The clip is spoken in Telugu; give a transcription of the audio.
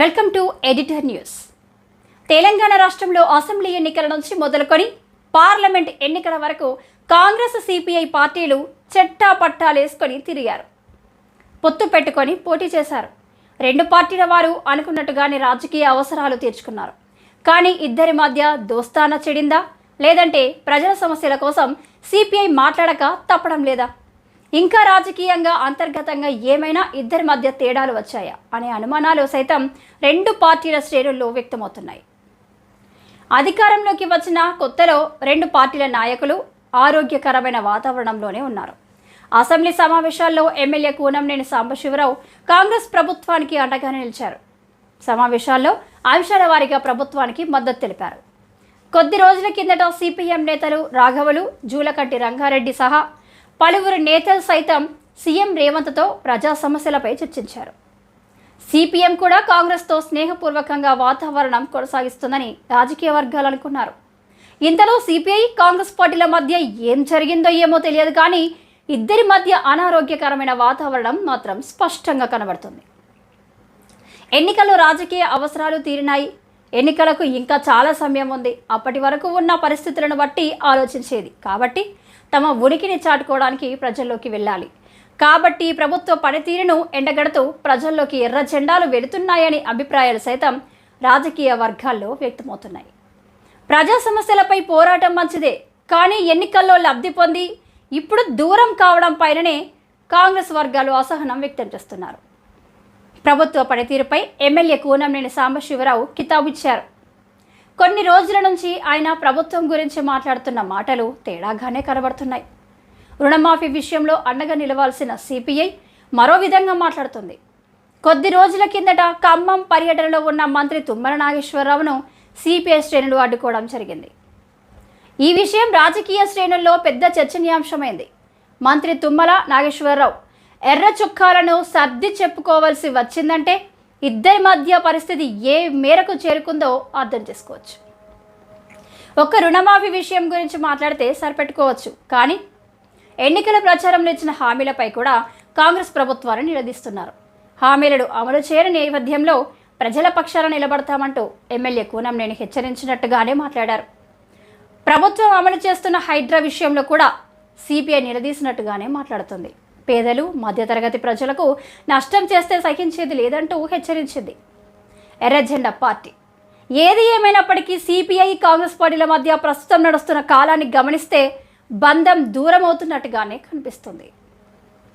Welcome to editor news. Telangana రాష్ట్రంలో అసెంబ్లీ ఎన్నికల నుంచి మొదలుకొని పార్లమెంట్ ఎన్నికల వరకు కాంగ్రెస్ సిపిఐ పార్టీలు చెట్టా పట్టాలేసుకొని తిరిగారు. పొత్తు పెట్టుకొని పోటీ చేశారు. రెండు పార్టీల వారు అనుకున్నట్టుగానే రాజకీయ అవసరాలు తీర్చుకున్నారు. కానీ ఇద్దరి మధ్య దోస్తానా చెడిందా, లేదంటే ప్రజల సమస్యల కోసం సిపిఐ మాట్లాడక తప్పడం లేదా, ఇంకా రాజకీయంగా అంతర్గతంగా ఏమైనా ఇద్దరి మధ్య తేడాలు వచ్చాయా అనే అనుమానాలు సైతం రెండు పార్టీల శ్రేణుల్లో వ్యక్తమవుతున్నాయి. అధికారంలోకి వచ్చిన కొత్తలో రెండు పార్టీల నాయకులు ఆరోగ్యకరమైన వాతావరణంలోనే ఉన్నారు. అసెంబ్లీ సమావేశాల్లో ఎమ్మెల్యే కూనంనేని సాంబశివరావు కాంగ్రెస్ ప్రభుత్వానికి అండగానే నిలిచారు. సమావేశాల్లో అంశాల వారీగా ప్రభుత్వానికి మద్దతు తెలిపారు. కొద్ది రోజుల కిందట సిపిఎం నేతలు రాఘవులు, జూలకంటి రంగారెడ్డి సహా పలువురు నేతలు సైతం సీఎం రేవంత్తో ప్రజా సమస్యలపై చర్చించారు. సిపిఎం కూడా కాంగ్రెస్తో స్నేహపూర్వకంగా వాతావరణం కొనసాగిస్తుందని రాజకీయ వర్గాలు అనుకున్నారు. ఇంతలో సిపిఐ కాంగ్రెస్ పార్టీల మధ్య ఏం జరిగిందో ఏమో తెలియదు, కానీ ఇద్దరి మధ్య అనారోగ్యకరమైన వాతావరణం మాత్రం స్పష్టంగా కనబడుతుంది. ఎన్నికల్లో రాజకీయ అవసరాలు తీరినాయి. ఎన్నికలకు ఇంకా చాలా సమయం ఉంది. అప్పటి వరకు ఉన్న పరిస్థితులను బట్టి ఆలోచించేది కాబట్టి తమ ఉనికిని చాటుకోవడానికి ప్రజల్లోకి వెళ్ళాలి. కాబట్టి ప్రభుత్వ పనితీరును ఎండగడుతూ ప్రజల్లోకి ఎర్ర జెండాలు వెళుతున్నాయని అభిప్రాయాలు సైతం రాజకీయ వర్గాల్లో వ్యక్తమవుతున్నాయి. ప్రజా సమస్యలపై పోరాటం మంచిదే, కానీ ఎన్నికల్లో లబ్ధి పొంది ఇప్పుడు దూరం కావడం పైననే కాంగ్రెస్ వర్గాలు అసహనం వ్యక్తం చేస్తున్నారు. ప్రభుత్వ పనితీరుపై ఎమ్మెల్యే కూనంనేని సాంబశివరావు కితాబిచ్చారు. కొన్ని రోజుల నుంచి ఆయన ప్రభుత్వం గురించి మాట్లాడుతున్న మాటలు తేడాగానే కనబడుతున్నాయి. రుణమాఫీ విషయంలో అండగా నిలవాల్సిన సిపిఐ మరో విధంగా మాట్లాడుతుంది. కొద్ది రోజుల కిందట ఖమ్మం పర్యటనలో ఉన్న మంత్రి తుమ్మల నాగేశ్వరరావును సిపిఐ శ్రేణులు అడ్డుకోవడం జరిగింది. ఈ విషయం రాజకీయ శ్రేణుల్లో పెద్ద చర్చనీయాంశమైంది. మంత్రి తుమ్మల నాగేశ్వరరావు ఎర్ర చుక్కాలను సర్ది చెప్పుకోవాల్సి వచ్చిందంటే ఇద్దరి మధ్య పరిస్థితి ఏ మేరకు చేరుకుందో అర్థం చేసుకోవచ్చు. ఒక్క రుణమాఫీ విషయం గురించి మాట్లాడితే సరిపెట్టుకోవచ్చు, కానీ ఎన్నికల ప్రచారంలో ఇచ్చిన హామీలపై కూడా కాంగ్రెస్ ప్రభుత్వాన్ని నిలదీస్తున్నారు. హామీలను అమలు చేయని నేపథ్యంలో ప్రజల పక్షాన నిలబడతామంటూ ఎమ్మెల్యే కూనంనేని హెచ్చరించినట్టుగానే మాట్లాడారు. ప్రభుత్వం అమలు చేస్తున్న హైడ్రా విషయంలో కూడా సిపిఐ నిలదీసినట్టుగానే మాట్లాడుతుంది. పేదలు, మధ్యతరగతి ప్రజలకు నష్టం చేస్తే సహించేది లేదంటూ హెచ్చరించింది ఎర్రజెండా పార్టీ. ఏది ఏమైనప్పటికీ సిపిఐ కాంగ్రెస్ పార్టీల మధ్య ప్రస్తుతం నడుస్తున్న కాలాన్ని గమనిస్తే బంధం దూరం అవుతున్నట్టుగానే కనిపిస్తుంది.